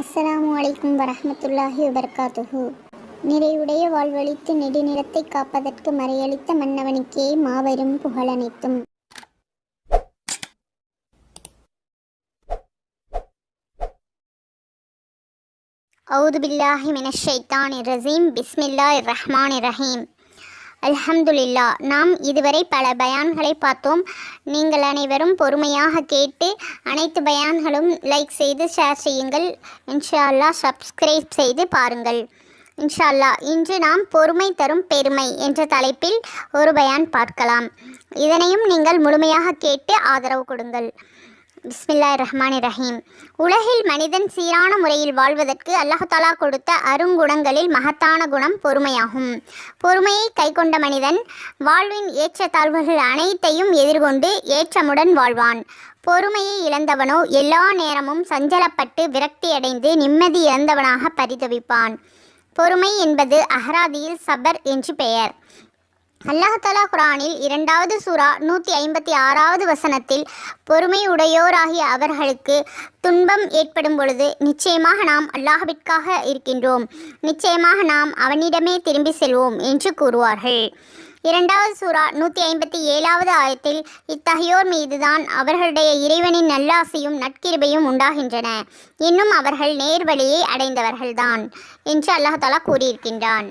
அஸ்ஸலாமு அலைக்கும் வரஹ்மத்துல்லாஹி வபரகாத்துஹு. நிறைவுடைய வாழ்வழித்து நெடுநிறத்தை காப்பதற்கு மறையளித்த மன்னவனுக்கே மாபெரும் புகழனைத்தும். அவுது பில்லாஹி மினஷ் ஷைத்தானிர் ரஜீம். பிஸ்மில்லாஹிர் ரஹ்மானிர் ரஹீம். அல்ஹம்துலில்லா. நாம் இதுவரை பல பயான்களை பார்த்தோம். நீங்கள் அனைவரும் பொறுமையாக கேட்டு அனைத்து பயான்களும் லைக் செய்து ஷேர் செய்யுங்கள். இன்ஷா அல்லாஹ் சப்ஸ்கிரைப் செய்து பாருங்கள். இன்ஷா அல்லாஹ் இன்று நாம் பொறுமை தரும் பெருமை என்ற தலைப்பில் ஒரு பயான் பார்க்கலாம். இதனையும் நீங்கள் முழுமையாக கேட்டு ஆதரவு கொடுங்கள். பிஸ்மில்லாஹிர் ரஹ்மானிர் ரஹீம். உலகில் மனிதன் சீரான முறையில் வாழ்வதற்கு அல்லாஹ் தஆலா கொடுத்த அருங்குணங்களில் மகத்தான குணம் பொறுமையாகும். பொறுமையை கைக்கொண்ட மனிதன் வாழ்வின் ஏற்றத்தாழ்வுகள் அனைத்தையும் எதிர்கொண்டு ஏற்றமுடன் வாழ்வான். பொறுமையை இழந்தவனோ எல்லா நேரமும் சஞ்சலப்பட்டு விரக்தியடைந்து நிம்மதி இழந்தவனாக பரிதவிப்பான். பொறுமை என்பது அஹ்ராதியில் சபர் என்று பெயர். அல்லாஹ் தஆலா குர்ஆனில் 2வது சூரா 156வது வசனத்தில் பொறுமை உடையோராகிய அவர்களுக்கு துன்பம் ஏற்படும் பொழுது நிச்சயமாக நாம் அல்லாஹ்விற்காக இருக்கின்றோம், நிச்சயமாக நாம் அவனிடமே திரும்பி செல்வோம் என்று கூறுவார்கள். 2வது சூரா 157வது ஆயத்தில் இத்தகையோர் மீதுதான் அவர்களுடைய இறைவனின் நல்லாசையும் நற்கிருபையும் உண்டாகின்றன, இன்னும் அவர்கள் நேர்வழியை அடைந்தவர்கள்தான் என்று அல்லாஹ் தஆலா கூறியிருக்கின்றான்.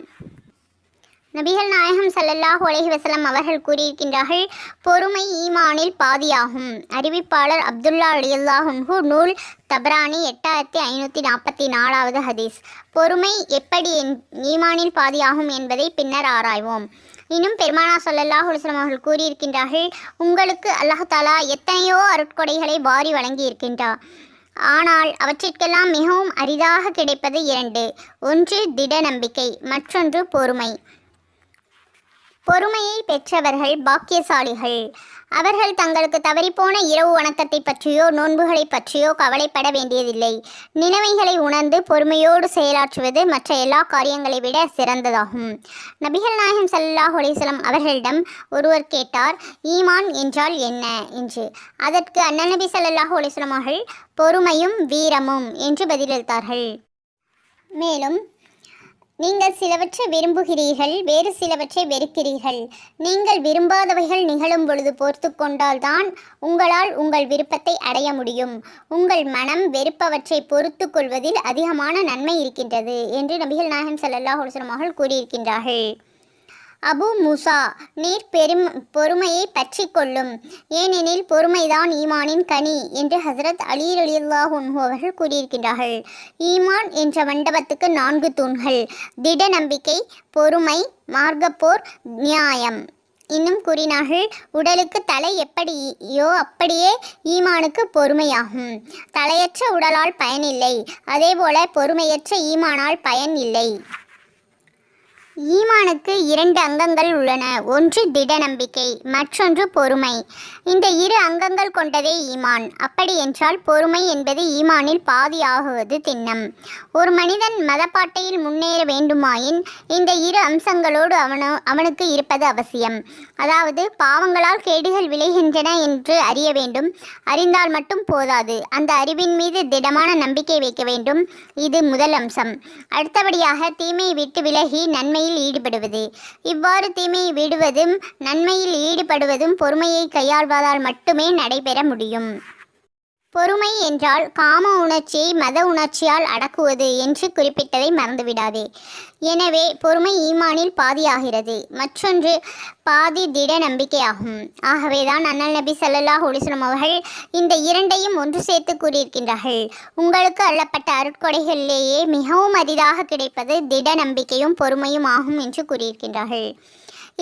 நபிகள் நாயகம் ஸல்லல்லாஹு அலைஹி வஸல்லம் அவர்கள் கூறியிருக்கின்றார்கள், பொறுமை ஈமானில் பாதியாகும். அறிவிப்பாளர் அப்துல்லா ரலியல்லாஹு அன்ஹு, நூல் தபரானி 8544வது ஹதீஸ். பொறுமை எப்படி ஈமானில் பாதியாகும் என்பதை பின்னர் ஆராய்வோம். இன்னும் பெருமானார் ஸல்லல்லாஹு அலைஹி வஸல்லம் அவர்கள் கூறியிருக்கின்றார்கள், உங்களுக்கு அல்லாஹ் தஆலா எத்தனையோ அருட்கொடைகளை வாரி வழங்கி இருக்கின்றார். ஆனால் அவற்றிற்கெல்லாம் மிகவும் அரிதாக கிடைப்பது 2. ஒன்று திட நம்பிக்கை, மற்றொன்று பொறுமை. பொறுமையை பெற்றவர்கள் பாக்கியசாலிகள். அவர்கள் தங்களுக்கு தவறிப்போன இரவு வணக்கத்தை பற்றியோ நோன்புகளை பற்றியோ கவலைப்பட வேண்டியதில்லை. நிலைமைகளை உணர்ந்து பொறுமையோடு செயலாற்றுவது மற்ற எல்லா காரியங்களை விட சிறந்ததாகும். நபிகள் நாயகம் ஸல்லல்லாஹு அலைஹி வஸல்லம் அவர்களிடம் ஒருவர் கேட்டார், ஈமான் என்றால் என்ன என்று. அதற்கு அண்ணல் நபி ஸல்லல்லாஹு அலைஹி வஸல்லம் அவர்கள் பொறுமையும் வீரமும் என்று பதிலளித்தார்கள். மேலும், நீங்கள் சிலவற்றை விரும்புகிறீர்கள், வேறு சிலவற்றை வெறுக்கிறீர்கள். நீங்கள் விரும்பாதவைகள் நிகழும் பொழுது பொறுத்து கொண்டால்தான் உங்களால் உங்கள் விருப்பத்தை அடைய முடியும். உங்கள் மனம் வெறுப்பவற்றை பொறுத்து கொள்வதில் அதிகமான நன்மை இருக்கின்றது என்று நபிகள் நாயகம் ஸல்லல்லாஹு அலைஹி வஸல்லம் அவர்கள் கூறியிருக்கின்றார்கள். அபு மூசா, நீர் பொறுமையை பற்றி கொள்ளும், ஏனெனில் பொறுமைதான் ஈமானின் கனி என்று ஹசரத் அலி ரலியல்லாஹு அன்ஹு அவர்கள் கூறியிருக்கின்றார்கள். ஈமான் என்ற மண்டபத்துக்கு 4 தூண்கள்: திட நம்பிக்கை, பொறுமை, மார்க்கப்போர், நியாயம். இன்னும் கூறினார்கள், உடலுக்கு தலை எப்படியோ அப்படியே ஈமானுக்கு பொறுமையாகும். தலையற்ற உடலால் பயனில்லை, அதேபோல பொறுமையற்ற ஈமானால் பயன் இல்லை. ஈமானுக்கு 2 அங்கங்கள் உள்ளன. ஒன்று திட நம்பிக்கை, மற்றொன்று பொறுமை. இந்த 2 அங்கங்கள் கொண்டதே ஈமான். அப்படி என்றால் பொறுமை என்பது ஈமானில் பாதி ஆகுவது திண்ணம். ஒரு மனிதன் மதப்பாட்டையில் முன்னேற வேண்டுமாயின் இந்த 2 அம்சங்களோடு அவனுக்கு இருப்பது அவசியம். அதாவது, பாவங்களால் கேடுகள் விளைகின்றன என்று அறிய வேண்டும். அறிந்தால் மட்டும் போதாது, அந்த அறிவின் மீது திடமான நம்பிக்கை வைக்க வேண்டும். இது முதல் அம்சம். அடுத்தபடியாக தீமையை விட்டு விலகி நன்மை ஈடுபடுவது. இவ்வாறு தீமையை விடுவதும் நன்மையில் ஈடுபடுவதும் பொறுமையை கையாள்வதால் மட்டுமே நடைபெற முடியும். பொறுமை என்றால் காம உணர்ச்சியை மத உணர்ச்சியால் அடக்குவது என்று குறிப்பிட்டதை மறந்துவிடாதே. எனவே பொறுமை ஈமானில் பாதியாகிறது, மற்றொன்று பாதி திட நம்பிக்கையாகும். ஆகவேதான் அண்ணல் நபி ஸல்லல்லாஹு அலைஹி வஸல்லம் அவர்கள் இந்த 2ஐயும் ஒன்று சேர்த்து கூறியிருக்கின்றார்கள். உங்களுக்கு அள்ளப்பட்ட அருட்கொடைகளிலேயே மிகவும் அரிதாக கிடைப்பது திட நம்பிக்கையும் பொறுமையும் ஆகும் என்று கூறியிருக்கின்றார்கள்.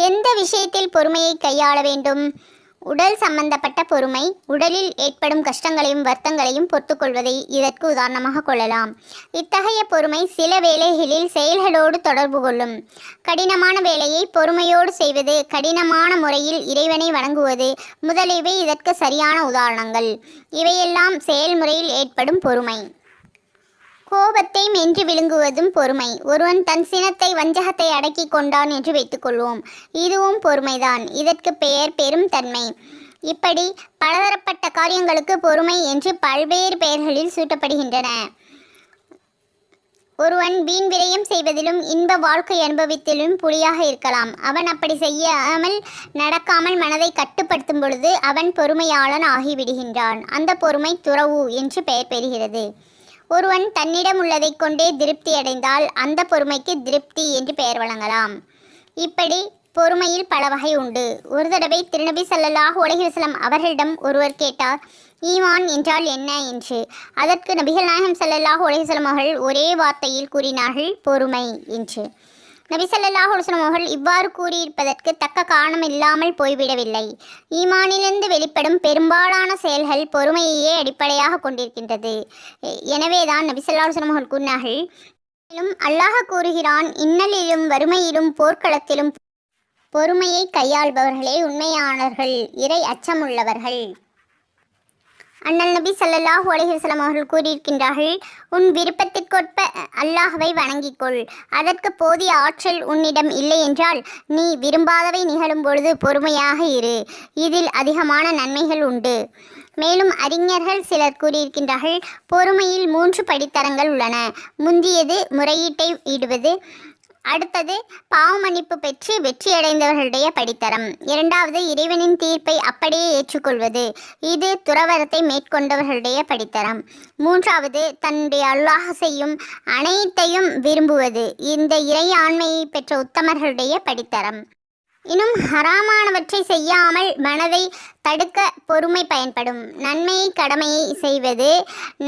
எந்த விஷயத்தில் பொறுமையை கையாள வேண்டும்? உடல் சம்பந்தப்பட்ட பொறுமை. உடலில் ஏற்படும் கஷ்டங்களையும் வருத்தங்களையும் பொறுத்துக்கொள்வதை இதற்கு உதாரணமாக கொள்ளலாம். இத்தகைய பொறுமை சில வேளைகளில் செயல்களோடு தொடர்பு கொள்ளும். கடினமான வேலையை பொறுமையோடு செய்வது, கடினமான முறையில் இறைவனை வணங்குவது முதலியவை இதற்கு சரியான உதாரணங்கள். இவையெல்லாம் செயல்முறையில் ஏற்படும் பொறுமை. கோபத்தை மென்று விழுங்குவதும் பொறுமை. ஒருவன் தன் சினத்தை வஞ்சகத்தை அடக்கி கொண்டான் என்று வைத்துக்கொள்வோம், இதுவும் பொறுமைதான். இதற்கு பெயர் பெரும் தன்மை. இப்படி பலதரப்பட்ட காரியங்களுக்கு பொறுமை என்று பல்வேறு பெயர்களில் சூட்டப்படுகின்றன. ஒருவன் வீண் விரயம் செய்வதிலும் இன்ப வாழ்க்கை அனுபவித்தலும் புலியாக இருக்கலாம். அவன் அப்படி செய்யாமல் நடக்காமல் மனதை கட்டுப்படுத்தும் பொழுது அவன் பொறுமையாளன் ஆகிவிடுகின்றான். அந்த பொறுமை துறவு என்று பெயர் பெறுகிறது. ஒருவன் தன்னிடம் உள்ளதை கொண்டே திருப்தி அடைந்தால் அந்த பொறுமைக்கு திருப்தி என்று பெயர் வழங்கலாம். இப்படி பொறுமையில் பல வகை உண்டு. ஒரு தடவை திருநபி ஸல்லல்லாஹு அலைஹி வஸல்லம் அவர்களிடம் ஒருவர் கேட்டார், ஈமான் என்றால் என்ன என்று. அதற்கு நபிகள் நாயகம் ஸல்லல்லாஹு அலைஹி வஸல்லம் அவர்கள் ஒரே வார்த்தையில் கூறினார்கள், பொறுமை என்று. நபி ஸல்லல்லாஹு அலைஹி வஸல்லம் அவர்கள் இவ்வாறு கூறியிருப்பதற்கு தக்க காரணம் இல்லாமல் போய்விடவில்லை. ஈமானிலிருந்து வெளிப்படும் பெரும்பாலான செயல்கள் பொறுமையையே அடிப்படையாக கொண்டிருக்கின்றது. எனவேதான் நபி ஸல்லல்லாஹு அலைஹி வஸல்லம் அவர்கள் கூறினார்கள், மேலும் அல்லாஹ் கூறுகிறான், இன்னலிலும் வறுமையிலும் போர்க்களத்திலும் பொறுமையை கையாள்பவர்களே உண்மையானவர்கள், இறை அச்சமுள்ளவர்கள். அண்ணல் நபி ஸல்லல்லாஹு அலைஹி வஸல்லம் அவர்கள் கூறியிருக்கின்றார்கள், உன் விருப்பத்திற்கொற்ப அல்லாஹ்வை வணங்கிக்கொள். அதற்கு போதிய ஆற்றல் உன்னிடம் இல்லை என்றால் நீ விரும்பாதவை நிகழும் பொழுது பொறுமையாக இரு. இதில் அதிகமான நன்மைகள் உண்டு. மேலும் அறிஞர்கள் சிலர் கூறியிருக்கின்றார்கள், பொறுமையில் 3 படித்தரங்கள் உள்ளன. முந்தியது முறையீட்டை ஈடுவது, அடுத்தது பாவமன்னிப்பு பெற்று வெற்றியடைந்தவர்களுடைய படித்தரம், இரண்டாவது இறைவனின் தீர்ப்பை அப்படியே ஏற்றுக்கொள்வது, இது துறவரத்தை மேற்கொண்டவர்களுடைய படித்தரம், மூன்றாவது தன்னுடைய அல்லாஹ் செய்யும் அனைத்தையும் விரும்புவது, இந்த இறை ஆண்மையை பெற்ற உத்தமர்களுடைய படித்தரம். இன்னும் ஹராமானவற்றை செய்யாமல் மனதை தடுக்க பொறுமை பயன்படும். நன்மையை கடமையை செய்வது,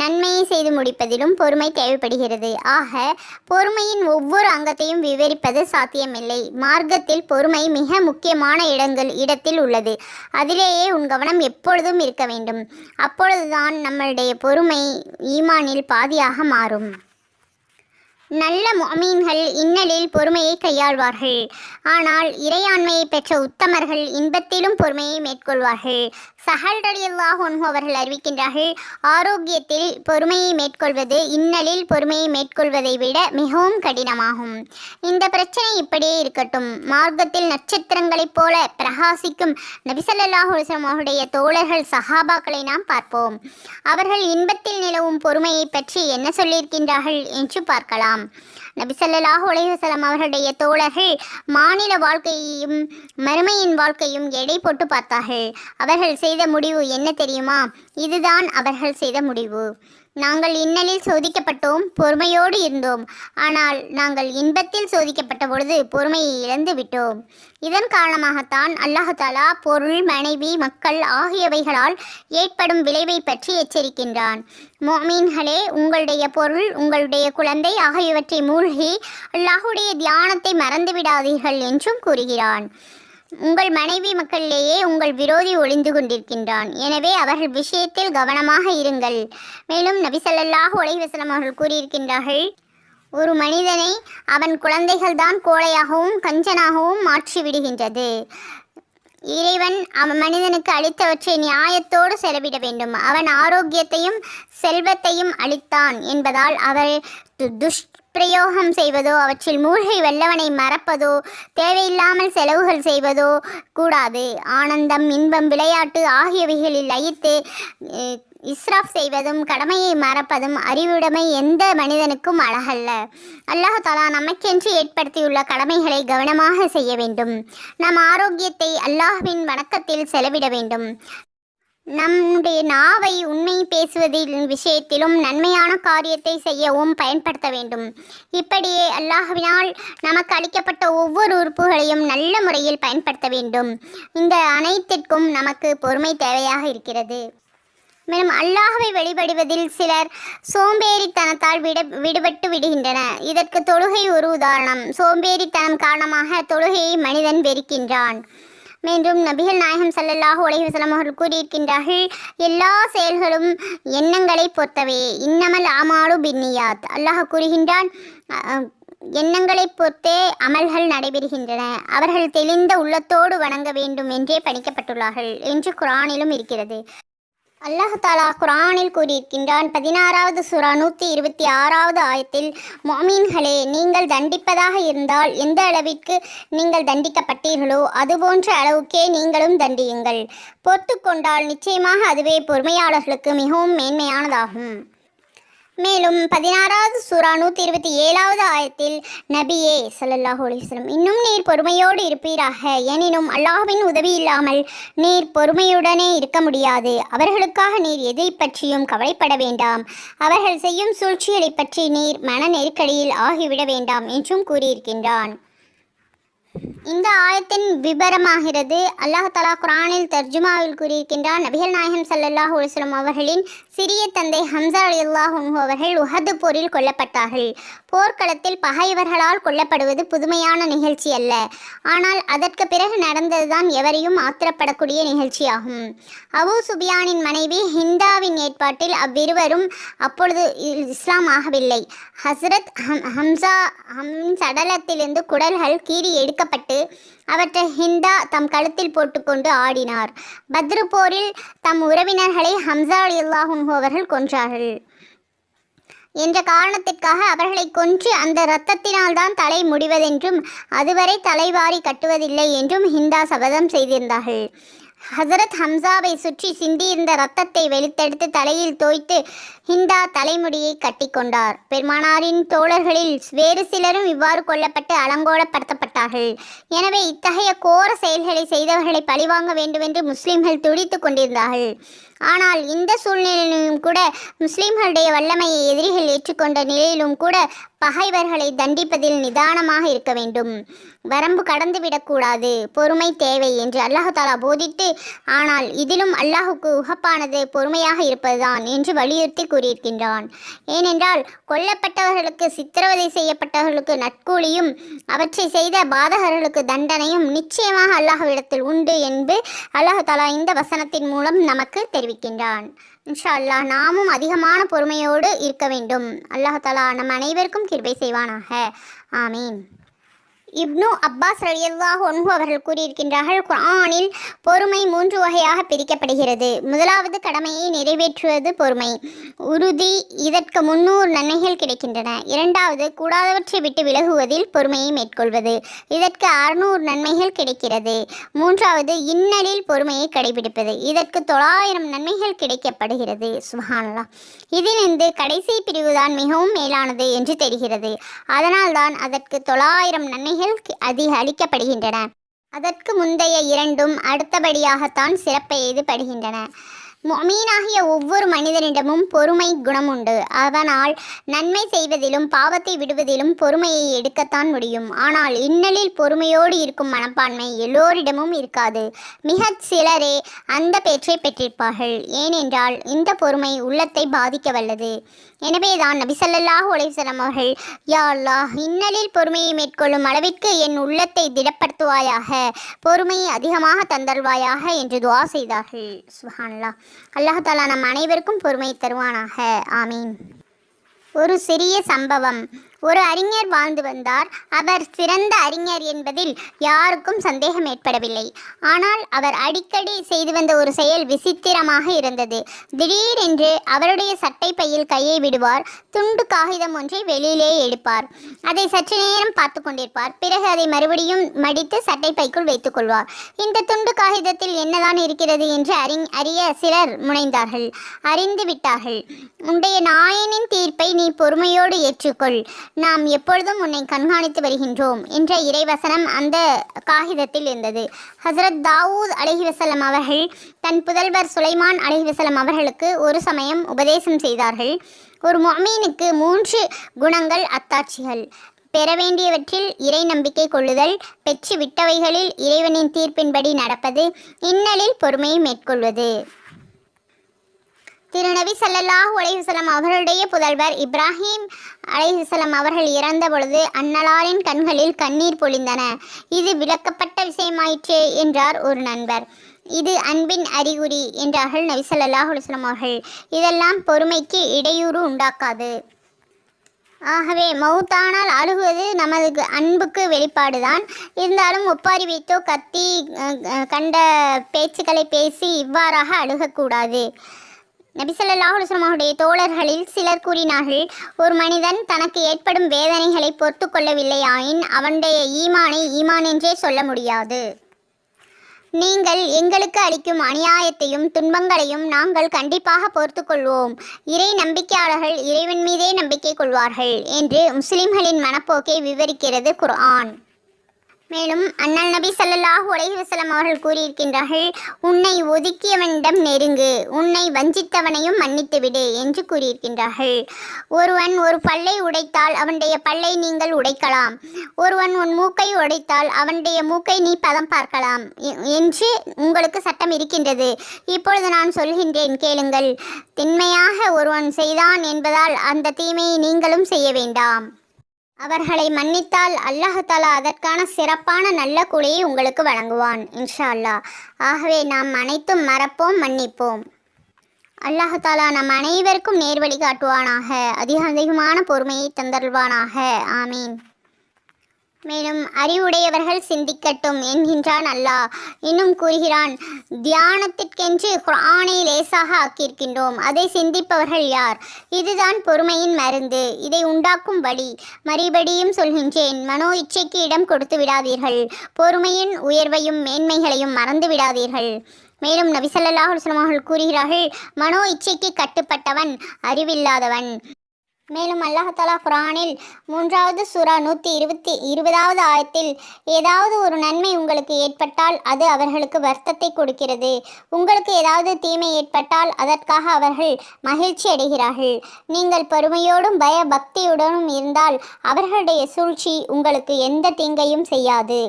நன்மையை செய்து முடிப்பதிலும் பொறுமை தேவைப்படுகிறது. ஆக பொறுமையின் ஒவ்வொரு அங்கத்தையும் விவரிப்பது சாத்தியமில்லை. மார்க்கத்தில் பொறுமை மிக முக்கியமான இடத்தில் உள்ளது. அதிலேயே உன் கவனம் எப்பொழுதும் இருக்க வேண்டும். அப்பொழுதுதான் நம்மளுடைய பொறுமை ஈமானில் பாதியாக மாறும். நல்ல முஃமின்கள் இன்னலில் பொறுமையை கையாள்வார்கள். ஆனால் இறையாண்மையை பெற்ற உத்தமர்கள் இன்பத்திலும் பொறுமையை மேற்கொள்வார்கள். சஹல் ரலியல்லாஹு அன்ஹு அவர்கள் அறிவிக்கின்றார்கள், ஆரோக்கியத்தில் பொறுமையை மேற்கொள்வது இன்னலில் பொறுமையை மேற்கொள்வதை விட மிகவும் கடினமாகும். இந்த பிரச்சனை இப்படியே இருக்கட்டும். மார்க்கத்தில் நட்சத்திரங்களைப் போல பிரகாசிக்கும் நபி ஸல்லல்லாஹு அலைஹி வஸல்லம் அவருடைய தோழர்கள் சஹாபாக்களை நாம் பார்ப்போம். அவர்கள் இன்பத்தில் நிலவும் பொறுமையை பற்றி என்ன சொல்லியிருக்கின்றார்கள் என்று பார்க்கலாம். நபி ஸல்லல்லாஹு அலைஹி வஸல்லம் அவர்களுடைய தோழர்கள் மாநில வாழ்க்கையையும் மறுமையின் வாழ்க்கையும் எடை போட்டு பார்த்தார்கள். அவர்கள் செய்த முடிவு என்ன தெரியுமா? இதுதான் அவர்கள் செய்த முடிவு. நாங்கள் இன்னலில் சோதிக்கப்பட்டோம், பொறுமையோடு இருந்தோம். ஆனால் நாங்கள் இன்பத்தில் சோதிக்கப்பட்ட பொழுது பொறுமையை இழந்து விட்டோம். இதன் காரணமாகத்தான் அல்லாஹ் தஆலா பொருள், மனைவி, மக்கள் ஆகியவைகளால் ஏற்படும் விளைவை பற்றி எச்சரிக்கின்றான். முஃமின்களே, உங்களுடைய பொருள், உங்களுடைய குழந்தை ஆகியவற்றை மூழ்கி அல்லாஹ்வுடைய தியானத்தை மறந்துவிடாதீர்கள் என்றும் கூறுகிறான். உங்கள் மனைவி மக்களிலேயே உங்கள் விரோதி ஒளிந்து கொண்டிருக்கின்றான். எனவே அவர்கள் விஷயத்தில் கவனமாக இருங்கள். மேலும் நபி ஸல்லல்லாஹு அலைஹி வஸல்லம் அவர்கள் கூறியிருக்கின்றார்கள், ஒரு மனிதனை அவன் குழந்தைகள் தான் கோழையாகவும் கஞ்சனாகவும் மாற்றிவிடுகின்றது. இறைவன் அவன் மனிதனுக்கு அளித்தவற்றை நியாயத்தோடு செலவிட வேண்டும். அவன் ஆரோக்கியத்தையும் செல்வத்தையும் அளித்தான் என்பதால் அவர் துஷ்பிரயோகம் செய்வதோ, அவற்றில் மூழ்கி வெல்லவனை மறப்பதோ, தேவையில்லாமல் செலவுகள் செய்வதோ கூடாது. ஆனந்தம், இன்பம், விளையாட்டு ஆகியவைகளில் லயித்து இஸ்ராஃப் செய்வதும் கடமையை மறப்பதும் அறிவுடைமை எந்த மனிதனுக்கும் அழகல்ல. அல்லாஹ் தஆலா நமக்கென்று ஏற்படுத்தியுள்ள கடமைகளை கவனமாக செய்ய வேண்டும். நம் ஆரோக்கியத்தை அல்லாஹ்வின் வணக்கத்தில் செலவிட வேண்டும். நம்முடைய நாவை உண்மை பேசுவதின் விஷயத்திலும் நன்மையான காரியத்தை செய்யவும் பயன்படுத்த வேண்டும். இப்படியே அல்லாஹ்வினால் நமக்கு அளிக்கப்பட்ட ஒவ்வொரு உறுப்புகளையும் நல்ல முறையில் பயன்படுத்த வேண்டும். இந்த அனைத்திற்கும் நமக்கு பொறுமை தேவையாக இருக்கிறது. மேலும் அல்லாஹ்வை வழிபடுவதில் சிலர் சோம்பேறித்தனத்தால் விடுபட்டு விடுகின்றனர். இதற்கு தொழுகை ஒரு உதாரணம். சோம்பேறித்தனம் காரணமாக தொழுகையை மனிதன் வெறுக்கின்றான். மீண்டும் நபிகள் நாயகம் ஸல்லல்லாஹு அலைஹி வஸல்லம் அவர்கள் கூறியிருக்கின்றார்கள், எல்லா செயல்களும் எண்ணங்களை பொறுத்தவே, இன்னமல் ஆமாலு பின்னியாத். அல்லாஹ் கூறுகின்றான், எண்ணங்களை பொறுத்தே அமல்கள் நடைபெறுகின்றன. அவர்கள் தெளிந்த உள்ளத்தோடு வணங்க வேண்டும் என்றே பணிக்கப்பட்டுள்ளார்கள் என்று குர்ஆனிலும் இருக்கிறது. அல்லாஹ் தஆலா குர்ஆனில் கூறியிருக்கின்றான், 16வது சூரா 126வது ஆயத்தில், முஃமின்களே, நீங்கள் தண்டிப்பதாக இருந்தால் எந்த அளவிற்கு நீங்கள் தண்டிக்கப்பட்டீர்களோ அதுபோன்ற அளவுக்கே நீங்களும் தண்டியுங்கள். பொறுத்து கொண்டால் நிச்சயமாக அதுவே பொறுமையாளர்களுக்கு மிகவும் மேன்மையானதாகும். மேலும் 16வது சூரா 127வது ஆயத்தில் நபியே ஸல்லல்லாஹு அலைஹி வஸல்லம், இன்னும் நீர் பொறுமையோடு இருப்பீராக. எனினும் அல்லாஹ்வின் உதவி இல்லாமல் நீர் பொறுமையுடனே இருக்க முடியாது. அவர்களுக்காக நீர் எதை பற்றியும் கவலைப்பட வேண்டாம். அவர்கள் செய்யும் சூழ்ச்சிகளை பற்றி நீர் மன நெருக்கடியில் ஆகிவிட வேண்டாம் என்றும் கூறியிருக்கின்றான். இந்த ஆயத்தின் விபரமாகிறது. அல்லாஹ் தஆலா குர்ஆனில் தர்ஜுமாவில் கூறியிருக்கின்றான், நபிகள் நாயகம் ஸல்லல்லாஹு அலைஹி வஸல்லம் அவர்களின் சிறிய தந்தை ஹம்சா ரலியல்லாஹு அன்ஹு அவர்கள் உஹது போரில் கொல்லப்பட்டார்கள். போர்க்களத்தில் பகைவர்களால் கொல்லப்படுவது புதுமையான நிகழ்ச்சி அல்ல. ஆனால் அதற்கு பிறகு நடந்ததுதான் எவரையும் ஆத்திரப்படக்கூடிய நிகழ்ச்சியாகும். அபூ சுபியானின் மனைவி ஹிந்தாவின் ஏற்பாட்டில் அவ்விருவரும் அப்பொழுது இஸ்லாம் ஆகவில்லை. ஹஸ்ரத் ஹம்சா சடலத்திலிருந்து குடல்கள் கீறி எடுக்கப்பட்டு அவற்றை ஹிந்தா தம் கழுத்தில் போட்டுக்கொண்டு ஆடினார். பத்ரு போரில் தம் உறவினர்களை ஹம்சா ரலியல்லாஹு அன்ஹு அவர்கள் கொன்றார்கள் என்ற காரணத்திற்காக அவர்களை கொன்று அந்த இரத்தத்தினால் தான் தலை முடிவதென்றும் அதுவரை தலைவாரி கட்டுவதில்லை என்றும் ஹிந்தா சபதம் செய்திருந்தார்கள். ஹசரத் ஹம்சாவை சுற்றி சிந்தியிருந்த இரத்தத்தை வெளித்தெடுத்து தலையில் தோய்த்து ஹிந்தா தலைமுடியை கட்டிக்கொண்டார். பெருமானாரின் தோழர்களில் வேறு சிலரும் இவ்வாறு கொல்லப்பட்டு அலங்கோலப்படுத்தப்பட்டார்கள். எனவே இத்தகைய கோர செயல்களை செய்தவர்களை பழிவாங்க வேண்டுமென்று முஸ்லிம்கள் துடித்து கொண்டிருந்தார்கள். ஆனால் இந்த சூழ்நிலையிலும் கூட முஸ்லிம்களுடைய வல்லமையை எதிரிகள் ஏற்றுக்கொண்ட நிலையிலும் கூட பகைவர்களை தண்டிப்பதில் நிதானமாக இருக்க வேண்டும். வரம்பு கடந்துவிடக்கூடாது. பொறுமை தேவை என்று அல்லாஹ் தஆலா போதித்து, ஆனால் இதிலும் அல்லாஹுக்கு உகப்பானது பொறுமையாக இருப்பதுதான் என்று வலியுறுத்தி கூறியிருக்கின்றான். ஏனென்றால் கொல்லப்பட்டவர்களுக்கு, சித்திரவதை செய்யப்பட்டவர்களுக்கு நட்கூலியும் அவற்றை செய்த பாதகர்களுக்கு தண்டனையும் நிச்சயமாக அல்லாஹ்விடத்தில் உண்டு என்று அல்லாஹ் தஆலா இந்த வசனத்தின் மூலம் நமக்கு தெரிவிக்கின்றான். இன்ஷா அல்லாஹ் நாமும் அதிகமான பொறுமையோடு இருக்க வேண்டும். அல்லாஹ் தஆலா நம் அனைவருக்கும் கிருபை செய்வானாக. ஆமீன். இப்னு அப்பாஸ் ரலியல்லாஹு அன்ஹு அவர்கள் கூறியிருக்கின்றார்கள், குர்ஆனில் பொறுமை 3 வகையாக பிரிக்கப்படுகிறது. முதலாவது கடமையை நிறைவேற்றுவது பொறுமை, உறுதி, இதற்கு 300 நன்மைகள் கிடைக்கின்றன. இரண்டாவது கூடாதவற்றை விட்டு விலகுவதில் பொறுமையை மேற்கொள்வது, இதற்கு 600 நன்மைகள் கிடைக்கிறது. மூன்றாவது இன்னலில் பொறுமையை கடைபிடிப்பது, இதற்கு 900 நன்மைகள் கிடைக்கப்படுகிறது. சுப்ஹானல்லாஹ். இதிலிருந்து கடைசி பிரிவுதான் மிகவும் மேலானது என்று தெரிகிறது. அதனால்தான் அதற்கு 900 நன்மைகள் அளிக்கப்படுகின்றன. அதற்கு முந்தைய இரண்டும் அடுத்தபடியாகத்தான் சிறப்பு எய்தப்படுகின்றன. முஃமினாகிய ஒவ்வொரு மனிதனிடமும் பொறுமை குணம் உண்டு. அதனால் நன்மை செய்வதிலும் பாவத்தை விடுவதிலும் பொறுமையை எடுக்கத்தான் முடியும். ஆனால் இன்னலில் பொறுமையோடு இருக்கும் மனப்பான்மை எல்லோரிடமும் இருக்காது. மிகச் சிலரே அந்த பேற்றை பெற்றிருப்பார்கள். ஏனென்றால் இந்த பொறுமை உள்ளத்தை பாதிக்க வல்லது. எனவேதான் நபி ஸல்லல்லாஹு அலைஹி வஸல்லம் அவர்கள், யா அல்லாஹ், இன்னலில் பொறுமையை மேற்கொள்ளும் அளவிற்கு என் உள்ளத்தை திடப்படுத்துவாயாக, பொறுமையை அதிகமாக தந்தல்வாயாக என்று துஆ செய்தார்கள். சுப்ஹானல்லாஹ். அல்லாஹ் தஆலா நம் அனைவருக்கும் பொறுமை தருவானாக. ஆமீன். ஒரு சிறிய சம்பவம். ஒரு அறிஞர் வாழ்ந்து வந்தார். அவர் சிறந்த அறிஞர் என்பதில் யாருக்கும் சந்தேகம் ஏற்படவில்லை. ஆனால் அவர் அடிக்கடி செய்து வந்த ஒரு செயல் விசித்திரமாக இருந்தது. திடீரென்று அவருடைய சட்டை பையில் கையை விடுவார். துண்டு காகிதம் ஒன்றை வெளியிலே எடுப்பார். அதை சற்று நேரம் பார்த்து கொண்டிருப்பார். பிறகு அதை மறுபடியும் மடித்து சட்டை பைக்குள் வைத்துக் கொள்வார். இந்த துண்டு காகிதத்தில் என்னதான் இருக்கிறது என்று அறிய சிலர் முனைந்தார்கள். அறிந்து விட்டார்கள். உன்னுடைய நாயனின் தீர்ப்பை நீ பொறுமையோடு ஏற்றுக்கொள், நாம் எப்பொழுதும் உன்னை கண்காணித்து வருகின்றோம் என்ற இறைவசனம் அந்த காகிதத்தில் இருந்தது. ஹசரத் தாவூத் அலைஹிவஸல்லம் அவர்கள் தன் புதல்வர் சுலைமான் அலைஹிவஸல்லம் அவர்களுக்கு ஒரு சமயம் உபதேசம் செய்தார்கள். ஒரு முஃமினுக்கு 3 குணங்கள் அத்தாட்சிகள்: பெற வேண்டியவற்றில் இறை நம்பிக்கை கொள்ளுதல், பெற்று விட்டவைகளில் இறைவனின் தீர்ப்பின்படி நடப்பது, இன்னலில் பொறுமையை மேற்கொள்வது. திருநபி ஸல்லல்லாஹு அலைஹி வஸல்லம் அவர்களுடைய புதல்வர் இப்ராஹிம் அலைஹிஸ்ஸலாம் அவர்கள் இறந்த பொழுது அன்னலாரின் கண்களில் கண்ணீர் பொழிந்தன. இது விளக்கப்பட்ட விஷயமாயிற்றே என்றார் ஒரு நண்பர். இது அன்பின் அறிகுறி என்றார்கள் நபி ஸல்லல்லாஹு அலைஹி வஸல்லம் அவர்கள். இதெல்லாம் பொறுமைக்கு இடையூறு உண்டாக்காது. ஆகவே மௌத்தானால் அழுகுவது நமது அன்புக்கு வெளிப்பாடுதான். இருந்தாலும் ஒப்பாரி வைத்தோ கத்தி கண்ட பேச்சுக்களை பேசி இவ்வாறாக அழுகக்கூடாது. நபி ஸல்லல்லாஹு அலைஹி வஸல்லம் அவருடைய தோழர்களில் சிலர் கூறினார்கள், ஒரு மனிதன் தனக்கு ஏற்படும் வேதனைகளை பொறுத்து கொள்ளவில்லை ஆயின் அவனுடைய ஈமானை ஈமான் என்றே சொல்ல முடியாது. நீங்கள் எங்களுக்கு அளிக்கும் அநியாயத்தையும் துன்பங்களையும் நாங்கள் கண்டிப்பாக பொறுத்து கொள்வோம். இறை நம்பிக்கையாளர்கள் இறைவன் மீதே நம்பிக்கை கொள்வார்கள் என்று முஸ்லிம்களின் மனப்போக்கை விவரிக்கிறது குர்ஆன். மேலும் அண்ணல் நபி ஸல்லல்லாஹு அலைஹி வஸல்லம் அவர்கள் கூறியிருக்கின்றார்கள், உன்னை ஒதுக்கியவனிடம் நெருங்கு, உன்னை வஞ்சித்தவனையும் மன்னித்து விடு என்று கூறியிருக்கின்றார்கள். ஒருவன் ஒரு பல்லை உடைத்தால் அவனுடைய பல்லை நீங்கள் உடைக்கலாம். ஒருவன் உன் மூக்கை உடைத்தால் அவனுடைய மூக்கை நீ பதம் பார்க்கலாம் என்று உங்களுக்கு சட்டம் இருக்கின்றது. இப்பொழுது நான் சொல்கின்றேன், கேளுங்கள். திண்மையாக ஒருவன் செய்தான் என்பதால் அந்த தீமையை நீங்களும் செய்ய வேண்டாம். அவர்களை மன்னித்தால் அல்லாஹ் தஆலா அதற்கான சிறப்பான நல்ல கூலியை உங்களுக்கு வழங்குவான் இன்ஷா அல்லாஹ். ஆகவே நாம் அனைத்தும் மறப்போம், மன்னிப்போம். அல்லாஹ் தஆலா நம் அனைவருக்கும் நேர்வழி காட்டுவானாக, அதிகமான பொறுமையை தந்தருள்வானாக. ஆமீன். மேலும் அறிவுடையவர்கள் சிந்திக்கட்டும் என்கின்றான் அல்லாஹ். இன்னும் கூறுகிறான், தியானத்திற்கென்று குர்ஆனை லேசாக ஆக்கியிருக்கின்றோம், அதை சிந்திப்பவர்கள் யார்? இதுதான் பொறுமையின் மருந்து, இதை உண்டாக்கும் வழி. மறுபடியும் சொல்கின்றேன், மனோ இச்சைக்கு இடம் கொடுத்து விடாதீர்கள், பொறுமையின் உயர்வையும் மேன்மைகளையும் மறந்து விடாதீர்கள். மேலும் நபி ஸல்லல்லாஹு அலைஹி வஸல்லம் அவர்கள் கூறுகிறார்கள், மனோ இச்சைக்கு கட்டுப்பட்டவன் அறிவில்லாதவன். மேலும் அல்லாஹ் தஆலா குர்ஆனில் 3வது சூரா 120வது ஆயத்தில், ஏதாவது ஒரு நன்மை உங்களுக்கு ஏற்பட்டால் அது அவர்களுக்கு வருத்தத்தை கொடுக்கிறது, உங்களுக்கு ஏதாவது தீமை ஏற்பட்டால் அதற்காக அவர்கள் மகிழ்ச்சி அடைகிறார்கள். நீங்கள் பொறுமையோடும் பய பக்தியுடனும் இருந்தால் அவர்களுடைய சூழ்ச்சி உங்களுக்கு எந்த தீங்கையும் செய்யாது.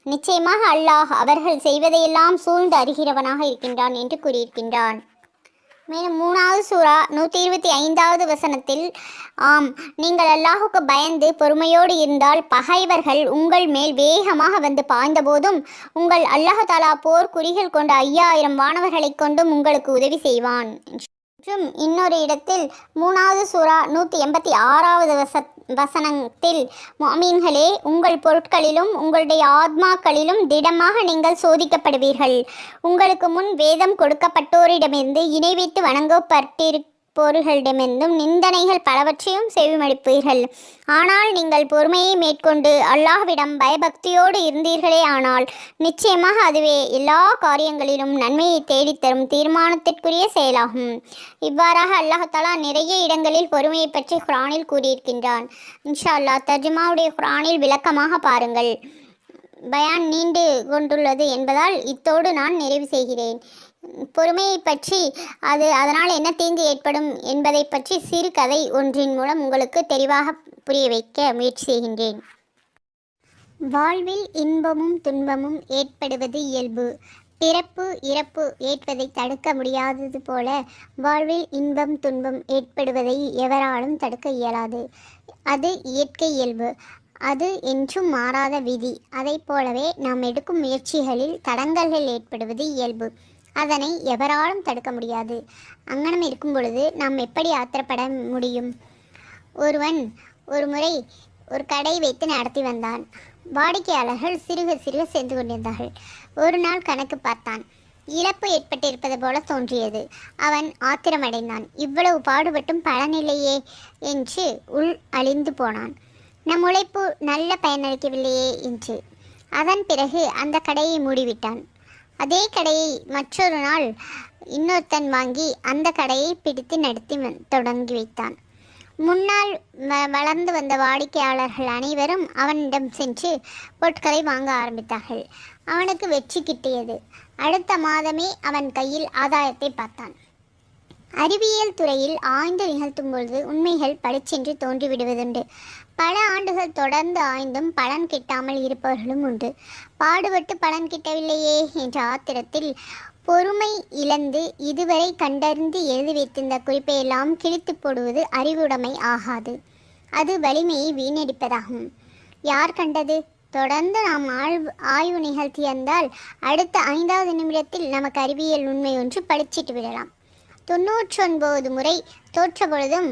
நிச்சயமாக அல்லாஹ் அவர்கள் செய்வதையெல்லாம் சூழ்ந்து அறிகிறவனாக இருக்கின்றான் என்று கூறியிருக்கின்றான். மேலும் 3வது சூரா 125வது வசனத்தில், ஆம், நீங்கள் அல்லாஹுக்கு பயந்து பொறுமையோடு இருந்தால் பகைவர்கள் உங்கள் மேல் வேகமாக வந்து பாய்ந்தபோதும் உங்கள் அல்லாஹ் தஆலா போர் குறிகள் கொண்ட 5000 வானவர்களை கொண்டும் உங்களுக்கு உதவி செய்வான். மற்றும் இன்னொரு இடத்தில் 3வது சூரா 186வது வசனத்தில், முஃமின்களே, உங்கள் பொருட்களிலும் உங்களுடைய ஆத்மாக்களிலும் திடமாக நீங்கள் சோதிக்கப்படுவீர்கள். உங்களுக்கு முன் வேதம் கொடுக்கப்பட்டோரிடமிருந்து இணை வைத்து வணங்கப்பட்டிருப்போர்களிடமிருந்தும் நிந்தனைகள் பலவற்றையும் செவிமடுப்பீர்கள். ஆனால் நீங்கள் பொறுமையை மேற்கொண்டு அல்லாஹ்விடம் பயபக்தியோடு இருந்தீர்களே ஆனால் நிச்சயமாக அதுவே எல்லா காரியங்களிலும் நன்மையை தேடித்தரும் தீர்மானத்திற்குரிய செயலாகும். இவ்வாறாக அல்லாஹ் தஆலா நிறைய இடங்களில் பொறுமையை பற்றி குர்ஆனில் கூறியிருக்கின்றான். இன்ஷா அல்லாஹ் தர்ஜுமாவுடைய குர்ஆனில் விளக்கமாக பாருங்கள். பயான் நீண்டு கொண்டுள்ளது என்பதால் இத்தோடு நான் நிறைவு செய்கிறேன். பொறுமையை பற்றி அதனால் என்ன தீங்கு ஏற்படும் என்பதை பற்றி சிறு கதை ஒன்றின் மூலம் உங்களுக்கு தெளிவாக புரிய வைக்க முயற்சி செய்கின்றேன். வாழ்வில் இன்பமும் துன்பமும் ஏற்படுவது இயல்பு. பிறப்பு இறப்பு ஏற்பதை தடுக்க முடியாதது போல வாழ்வில் இன்பம் துன்பம் ஏற்படுவதை எவராலும் தடுக்க இயலாது. அது இயற்கை இயல்பு, அது என்றும் மாறாத விதி. அதை போலவே நாம் எடுக்கும் முயற்சிகளில் தடங்கல்கள் ஏற்படுவது இயல்பு, அதனை எவராலும் தடுக்க முடியாது. அங்கனம் இருக்கும் பொழுது நாம் எப்படி ஆத்திரப்பட முடியும்? ஒருவன் ஒரு முறை ஒரு கடை வைத்து நடத்தி வந்தான். வாடிக்கையாளர்கள் சிறுக சிறுக சென்று கொண்டிருந்தார்கள். ஒரு நாள் கணக்கு பார்த்தான். இழப்பு ஏற்பட்டிருப்பது போல தோன்றியது. அவன் ஆத்திரமடைந்தான். இவ்வளவு பாடுபட்டும் பலனில்லையே என்று உள் அழிந்து போனான். நம் உழைப்பு நல்ல பயனளிக்கவில்லையே என்று. அதன் பிறகு அந்த கடையை மூடிவிட்டான். அதே கடையை மற்றொரு நாள் இன்னொருத்தன் வாங்கி அந்த கடையை பிடித்து நடத்தி தொடங்கி வைத்தான். முன்னால் வளர்ந்து வந்த வாடிக்கையாளர்கள் அனைவரும் அவனிடம் சென்று பொருட்களை வாங்க ஆரம்பித்தார்கள். அவனுக்கு வெற்றி கிட்டியது. அடுத்த மாதமே அவன் கையில் ஆதாயத்தை பார்த்தான். அறிவியல் துறையில் ஆய்ந்து நிகழ்த்தும் பொழுது உண்மைகள் பளிச்சென்று தோன்றிவிடுவதுண்டு. பல ஆண்டுகள் தொடர்ந்து ஆய்ந்தும் பலன் கிட்டாமல் இருப்பவர்களும் உண்டு. பாடுபட்டு பலன் கிட்டவில்லையே என்ற ஆத்திரத்தில் பொறுமை இழந்து இதுவரை கண்டறிந்து எழுதி வைத்திருந்த குறிப்பையெல்லாம் கிழித்து போடுவது அறிவுடைமை ஆகாது. அது வலிமையை வீணடிப்பதாகும். யார் கண்டது? தொடர்ந்து நாம் ஆய்வு நிகழ்த்தியிருந்தால் அடுத்த 5வது நிமிடத்தில் நமக்கு அறிவியல் உண்மை ஒன்று பளிச்சிட்டு விடலாம். 99 முறை தோற்ற பொழுதும்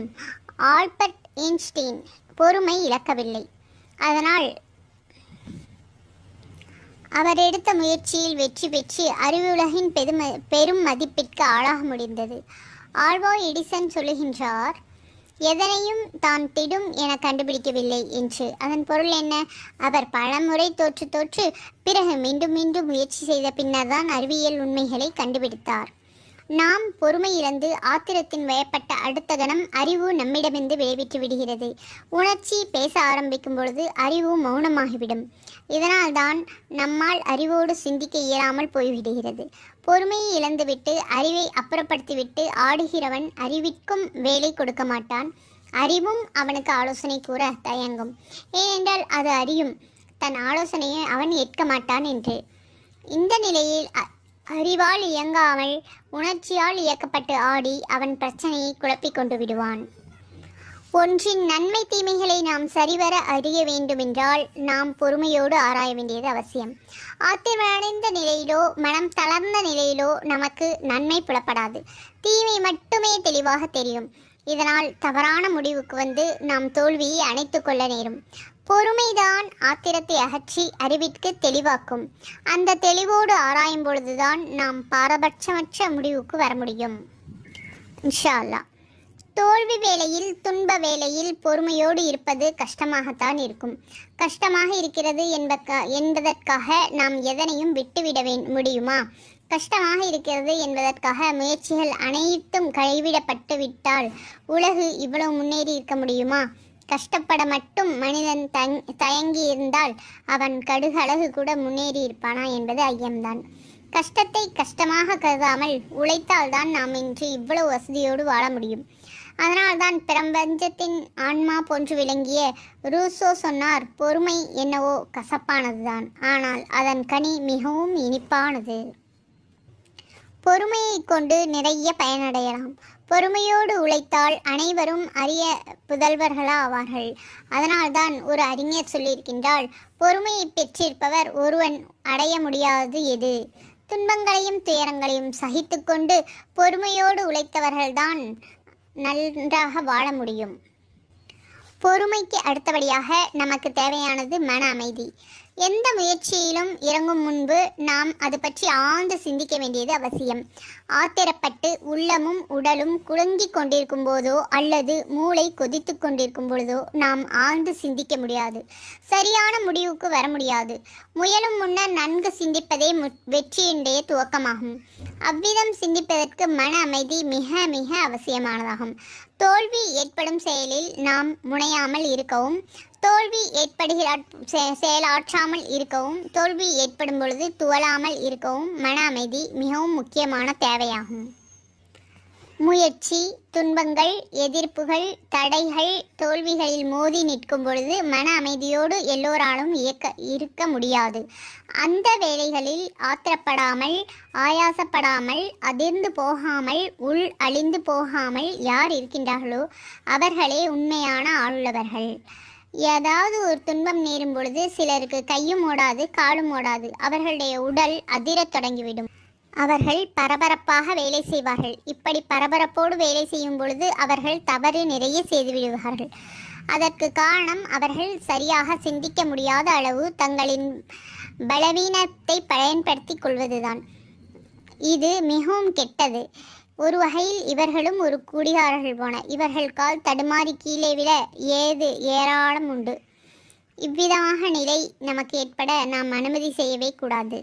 ஆல்பர்ட் ஐன்ஸ்டீன் பொறுமை இழக்கவில்லை. அதனால் அவர் எடுத்த முயற்சியில் வெற்றி பெற்று அறிவுலகின் பெரும் மதிப்பிற்கு ஆளாக முடிந்தது. ஆல்வா எடிசன் சொல்லுகின்றார், எதனையும் தான் திடும் என கண்டுபிடிக்கவில்லை என்று. அதன் பொருள் என்ன? அவர் பலமுறை தோற்று தோற்று பிறகு மீண்டும் மீண்டும் முயற்சி செய்த பின்னர்தான் அறிவியல் உண்மைகளை கண்டுபிடித்தார். நாம் பொறுமை இழந்து ஆத்திரத்தின் வயப்பட்ட அடுத்த கணம் அறிவு நம்மிடமிருந்து விளைவிட்டு விடுகிறது. உணர்ச்சி பேச ஆரம்பிக்கும் பொழுது அறிவு மௌனமாகிவிடும். இதனால்தான் நம்மால் அறிவோடு சிந்திக்க இயலாமல் போய்விடுகிறது. பொறுமையை இழந்துவிட்டு அறிவை அப்புறப்படுத்திவிட்டு ஆடுகிறவன் அறிவிற்கும் வேலை கொடுக்க மாட்டான். அறிவும் அவனுக்கு ஆலோசனை கூற தயங்கும். ஏனென்றால் அது அறியும் தன் ஆலோசனையை அவன் ஏற்க மாட்டான் என்று. இந்த நிலையில் அறிவால் இயங்காமல் உணர்ச்சியால் இயக்கப்பட்டு ஆடி அவன் பிரச்சனையை குழப்பிக் கொண்டு விடுவான். ஒன்றின் நன்மை தீமைகளை நாம் சரிவர அறிய வேண்டுமென்றால் நாம் பொறுமையோடு ஆராய வேண்டியது அவசியம். ஆத்திரமடைந்த நிலையிலோ மனம் தளர்ந்த நிலையிலோ நமக்கு நன்மை புலப்படாது, தீமை மட்டுமே தெளிவாக தெரியும். இதனால் தவறான முடிவுக்கு வந்து நாம் தோல்வியை அணைத்து கொள்ள நேரும். பொறுமைதான் ஆத்திரத்தை அகற்றி அறிவிற்கு தெளிவாக்கும். அந்த தெளிவோடு ஆராயும் பொழுதுதான் நாம் பாரபட்சமற்ற முடிவுக்கு வர முடியும். இன்ஷா அல்லாஹ். தோல்வி வேளையில் துன்ப வேளையில் பொறுமையோடு இருப்பது கஷ்டமாகத்தான் இருக்கும். கஷ்டமாக இருக்கிறது என்பதற்காக நாம் எதனையும் விட்டுவிட முடியுமா? கஷ்டமாக இருக்கிறது என்பதற்காக முயற்சிகள் அனைத்தும் கைவிடப்பட்டு விட்டால் உலகு இவ்வளவு முன்னேறி இருக்க முடியுமா? கஷ்டப்பட மட்டும் மனிதன் தயங்கி இருந்தால் அவன் கடுகளவு கூட முன்னேறி இருப்பானா என்பது ஐயம்தான். கஷ்டத்தை கஷ்டமாக கருதாமல் உழைத்தால்தான் நாம் இன்று இவ்வளவு வசதியோடு வாழ முடியும். அதனால்தான் பிரபஞ்சத்தின் ஆன்மா போன்று விளங்கிய ரூசோ சொன்னார், பொறுமை என்னவோ கசப்பானதுதான், ஆனால் அதன் கனி மிகவும் இனிப்பானது. பொறுமையை கொண்டு நிறைய பயனடையலாம். பொறுமையோடு உழைத்தால் அனைவரும் அரிய புதல்வர்களாவார்கள். அதனால்தான் ஒரு அறிஞர் சொல்லியிருக்கின்றால், பொறுமையை பெற்றிருப்பவர் ஒருவன் அடைய முடியாதது எது? துன்பங்களையும் துயரங்களையும் சகித்து கொண்டு பொறுமையோடு உழைத்தவர்கள்தான் நன்றாக வாழ முடியும். பொறுமைக்கு அடுத்தபடியாக நமக்கு தேவையானது மன அமைதி. எந்த முயற்சியிலும் இறங்கும் முன்பு நாம் அது பற்றி ஆழ்ந்து சிந்திக்க வேண்டியது அவசியம். ஆத்திரப்பட்டு உள்ளமும் உடலும் குலுங்கிக் கொண்டிருக்கும் போதோ அல்லது மூளை கொதித்து கொண்டிருக்கும் பொழுதோ நாம் ஆழ்ந்து சிந்திக்க முடியாது, சரியான முடிவுக்கு வர முடியாது. முயலும் முன்னர் நன்கு சிந்திப்பதே வெற்றியினுடைய துவக்கமாகும். அவ்விதம் சிந்திப்பதற்கு மன அமைதி மிக மிக அவசியமானதாகும். தோல்வி ஏற்படும் செயலில் நாம் முனையாமல் இருக்கவும், தோல்வி செயலாற்றாமல் இருக்கவும், தோல்வி ஏற்படும் பொழுது துவளாமல் இருக்கவும் மன அமைதி மிகவும் முக்கியமான தேவையாகும். முயற்சி, துன்பங்கள், எதிர்ப்புகள், தடைகள், தோல்விகளில் மோதி நிற்கும் பொழுது மன அமைதியோடு எல்லோராலும் இருக்க முடியாது. அந்த வேளைகளில் ஆத்திரப்படாமல், ஆயாசப்படாமல், அதிர்ந்து போகாமல், உள் அழிந்து போகாமல் யார் இருக்கின்றார்களோ அவர்களே உண்மையான ஆளுள்ளவர்கள். ஏதாவது ஒரு துன்பம் நேரும் பொழுது சிலருக்கு கையும் ஓடாது, காலும் ஓடாது. அவர்களுடைய உடல் அதிரத் தொடங்கிவிடும். அவர்கள் பரபரப்பாக வேலை செய்வார்கள். இப்படி பரபரப்போடு வேலை செய்யும் பொழுது அவர்கள் தவறு நிறைய செய்து விடுவார்கள். அதற்கு காரணம் அவர்கள் சரியாக சிந்திக்க முடியாத அளவு தங்களின் பலவீனத்தை பயன்படுத்தி கொள்வதுதான். இது மிகவும் கெட்டது. ஒரு வகையில் இவர்களும் ஒரு குடிகாரர்கள் போன. இவர்கள் கால் தடுமாறி கீழே விட ஏராளம் உண்டு. இவ்விதமாக நிலை நமக்கு ஏற்பட நாம் அனுமதி செய்யவே கூடாது.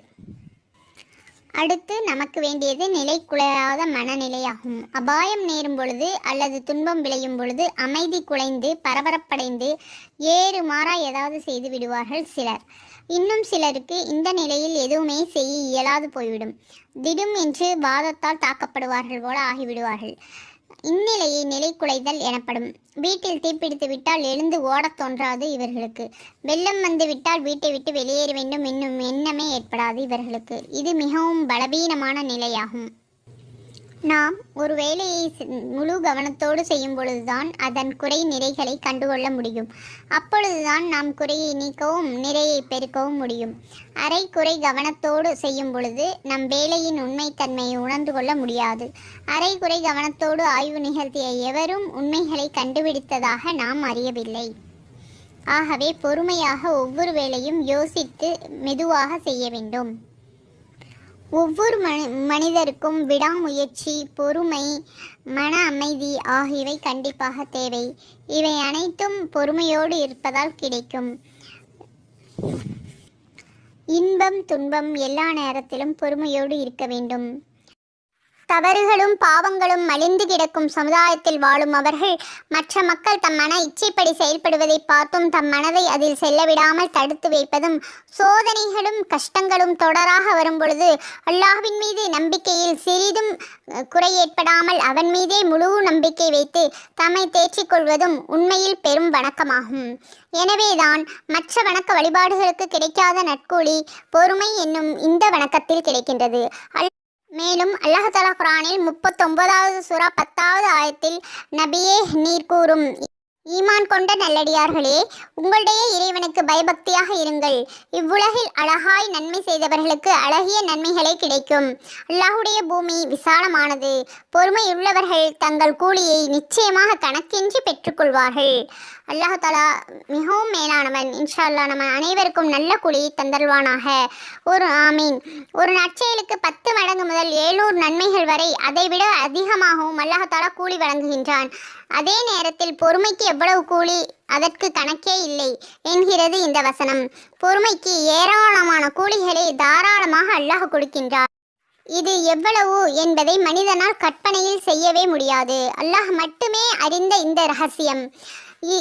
அடுத்து நமக்கு வேண்டியது நிலை குலையாத மனநிலையாகும். அபாயம் நேரும் பொழுது அல்லது துன்பம் விளையும் பொழுது அமைதி குலைந்து பரபரப்படைந்து ஏறுமாறா ஏதாவது செய்து விடுவார்கள் சிலர். இன்னும் சிலருக்கு இந்த நிலையில் எதுவுமே செய்ய இயலாது போய்விடும். திடும் என்று வாதத்தால் தாக்கப்படுவார்கள் போல ஆகிவிடுவார்கள். இந்நிலையை நிலை குலைதல் எனப்படும். வீட்டில் தீப்பிடித்து விட்டால் எழுந்து ஓடத் தோன்றாது இவர்களுக்கு. வெள்ளம் வந்து விட்டால் வீட்டை விட்டு வெளியேற வேண்டும் என்னும் எண்ணமே ஏற்படாது இவர்களுக்கு. இது மிகவும் பலவீனமான நிலையாகும். நாம் ஒரு வேலையை முழு கவனத்தோடு செய்யும் பொழுதுதான் அதன் குறை நிறைகளை கண்டுகொள்ள முடியும். அப்பொழுதுதான் நாம் குறையை நீக்கவும் நிறையை பெருக்கவும் முடியும். அரை குறை கவனத்தோடு செய்யும் பொழுது நம் வேலையின் உண்மைத்தன்மையை உணர்ந்து கொள்ள முடியாது. அரை குறை கவனத்தோடு ஆய்வு நிகழ்த்திய எவரும் உண்மைகளை கண்டுபிடித்ததாக நாம் அறியவில்லை. ஆகவே பொறுமையாக ஒவ்வொரு வேளையும் யோசித்து மெதுவாக செய்ய வேண்டும். ஒவ்வொரு மனிதருக்கும் விடாமுயற்சி, பொறுமை, மன அமைதி ஆகியவை கண்டிப்பாக தேவை. இவை அனைத்தும் பொறுமையோடு இருப்பதால் கிடைக்கும். இன்பம் துன்பம் எல்லா நேரத்திலும் பொறுமையோடு இருக்க வேண்டும். தவறுகளும் பாவங்களும் மலிந்து கிடக்கும் சமுதாயத்தில் வாழும் அவர்கள் மற்ற மக்கள் தம் மன இச்சைப்படி செயல்படுவதை பார்த்தும் தம் மனதை அதில் செல்லவிடாமல் தடுத்து வைப்பதும், சோதனைகளும் கஷ்டங்களும் தொடராக வரும்பொழுது அல்லாஹ்வின் மீது நம்பிக்கையில் சிறிதும் குறை ஏற்படாமல் அவன் மீதே முழு நம்பிக்கை வைத்து தம்மை தேற்றிக் கொள்வதும் உண்மையில் பெரும் வணக்கமாகும். எனவேதான் மற்ற வணக்க வழிபாடுகளுக்கு கிடைக்காத நற்கூலி பொறுமை என்னும் இந்த வணக்கத்தில் கிடைக்கின்றது. மேலும் அல்லாஹ் தஆலா குர்ஆனில் 39வது சூரா 10வது ஆயத்தில், நபியே நீர் கூறும் ஈமான் கொண்ட நல்லடியார்களே, உங்களுடைய இறைவனுக்கு பயபக்தியாக இருங்கள். இவ்வுலகில் அழகாய் நன்மை செய்தவர்களுக்கு அழகிய நன்மைகளே கிடைக்கும். அல்லாஹுடைய பூமி விசாலமானது. பொறுமையுள்ளவர்கள் தங்கள் கூலியை நிச்சயமாக கணக்கின்றி பெற்றுக்கொள்வார்கள். அல்லாஹ் தஆலா மிகவும் மேலானவன். இன்ஷா அல்லாஹ் நம்ம அனைவருக்கும் நல்ல கூலியை தந்தருவானாக. ஆமீன். ஒரு நற்செயலுக்கு 10 மடங்கு முதல் 700 நன்மைகள் வரை அதைவிட அதிகமாகவும் அல்லாஹ் தஆலா கூலி வழங்குகின்றான். அதே நேரத்தில் பொறுமைக்கு எவ்வளவு கூலி, அதற்கு கணக்கே இல்லை என்கிறது இந்த வசனம். பொறுமைக்கு ஏராளமான கூலிகளை தாராளமாக அல்லாஹ் கொடுக்கின்றார். இது எவ்வளவு என்பதை மனிதனால் கற்பனையில் செய்யவே முடியாது. அல்லாஹ் மட்டுமே அறிந்த இந்த ரகசியம்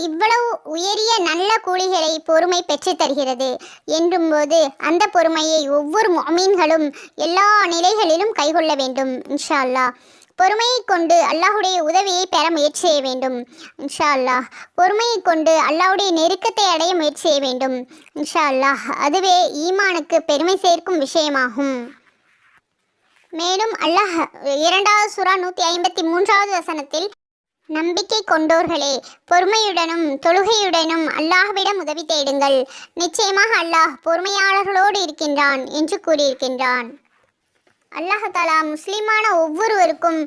இவ்வளவு உயரிய நல்ல கூலிகளை பொறுமை பெற்று தருகிறது என்றும்போது அந்த பொறுமையை ஒவ்வொரு முஃமின்களும் எல்லா நிலைகளிலும் கைக்கொள்ள வேண்டும். இன்ஷா அல்லாஹ் பொறுமையை கொண்டு அல்லாஹுடைய உதவியை பெற முயற்சி செய்ய வேண்டும். இன்ஷா அல்லாஹ் பொறுமையை கொண்டு அல்லாஹுடைய நெருக்கத்தை அடைய முயற்சி செய்ய வேண்டும். இன்ஷா அல்லாஹ் அதுவே ஈமானுக்கு பெருமை சேர்க்கும் விஷயமாகும். மேலும் அல்லாஹ் 2வது சூரா 153வது வசனத்தில், நம்பிக்கை கொண்டோர்களே, பொறுமையுடனும் தொழுகையுடனும் அல்லாஹ்விடம் உதவி தேடுங்கள். நிச்சயமாக அல்லாஹ் பொறுமையாளர்களோடு இருக்கின்றான் என்று கூறியிருக்கின்றான். அல்லாஹ் தஆலா முஸ்லிமான ஒவ்வொருவருக்கும்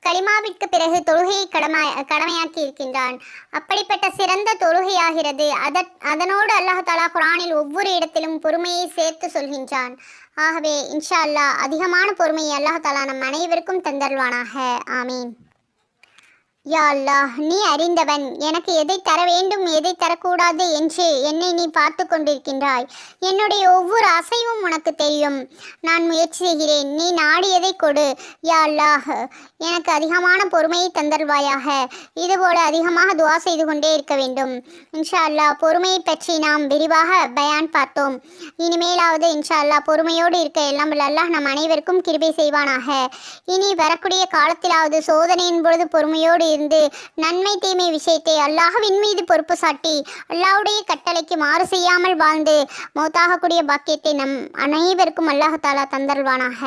கலிமாவிற்கு பிறகு தொழுகையை கடமையாக்கி இருக்கின்றான். அப்படிப்பட்ட சிறந்த தொழுகையாகிறது. அதனோடு அல்லாஹ் தஆலா குர்ஆனில் ஒவ்வொரு இடத்திலும் பொறுமையை சேர்த்து சொல்கின்றான். ஆகவே இன்ஷா அல்லாஹ் அதிகமான பொறுமையை அல்லாஹ் தஆலா நம் அனைவருக்கும் தந்தருவானாக. ஆமீன். யா அல்லாஹ், நீ அறிந்தவன். எனக்கு எதை தர வேண்டும் எதை தரக்கூடாது என்று என்னை நீ பார்த்து கொண்டிருக்கின்றாய். என்னுடைய ஒவ்வொரு அசைவும் உனக்கு தெரியும். நான் முயற்சி செய்கிறேன். நீ நாடியதை கொடு. யா அல்லாஹ், எனக்கு அதிகமான பொறுமையை தந்தருவாயாக. இதுபோல அதிகமாக துஆ செய்து கொண்டே இருக்க வேண்டும். இன்ஷா அல்லாஹ் பொறுமையை பற்றி நாம் விரிவாக பயான் பார்த்தோம். இனிமேலாவது இன்ஷா அல்லாஹ் பொறுமையோடு இருக்க எல்லாம் அல்லாஹ் நம் அனைவருக்கும் கிருபை செய்வானாக. இனி வரக்கூடிய காலத்திலாவது சோதனையின் பொழுது பொறுமையோடு இருந்து நன்மை தீமை விஷயத்தை அல்லாஹ்வின் மீது பொறுப்பு சாட்டி அல்லாஹ்வுடைய கட்டளைக்கு மாறு செய்யாமல் வாழ்ந்து மௌத்தாகக்கூடிய பாக்கியத்தை நம் அனைவருக்கும் அல்லாஹ் தஆலா தந்தருவானாக.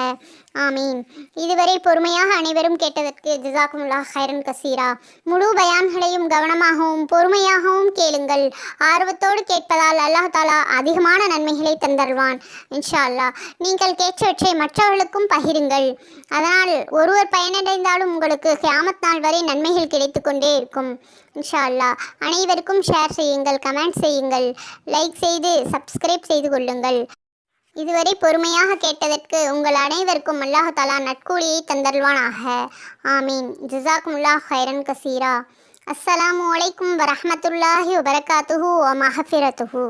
ஆமீன். இதுவரை பொறுமையாக அனைவரும் கேட்டதற்கு ஜஸாக்குமுல்லாஹ் ஹைரன் கசீரா. முழு பயான்களையும் கவனமாகவும் பொறுமையாகவும் கேளுங்கள். ஆர்வத்தோடு கேட்பதால் அல்லாஹ் தஆலா அதிகமான நன்மைகளை தந்தருவான். இன்ஷா அல்லாஹ் நீங்கள் கேட்டவற்றை மற்றவர்களுக்கும் பகிருங்கள். அதனால் ஒருவர் பயனடைந்தாலும் உங்களுக்கு கியாமத் நாள் வரை நன்மைகள் கிடைத்து கொண்டே இருக்கும். இன்ஷா அல்லாஹ் அனைவருக்கும் ஷேர் செய்யுங்கள், கமெண்ட் செய்யுங்கள், லைக் செய்து சப்ஸ்கிரைப் செய்து கொள்ளுங்கள். இதுவரை பொறுமையாக கேட்டதற்கு உங்கள் அனைவருக்கும் அல்லாஹ் தஆலா நற்கூலியை தந்தருவானாக. ஆமீன். ஜஸாக்குமுல்லாஹ் ஹைரன் கசீரா. அஸ்ஸலாமு அலைக்கும் வரஹ்மத்துல்லாஹி வபரகாத்துஹு வ மஃபிரத்துஹு.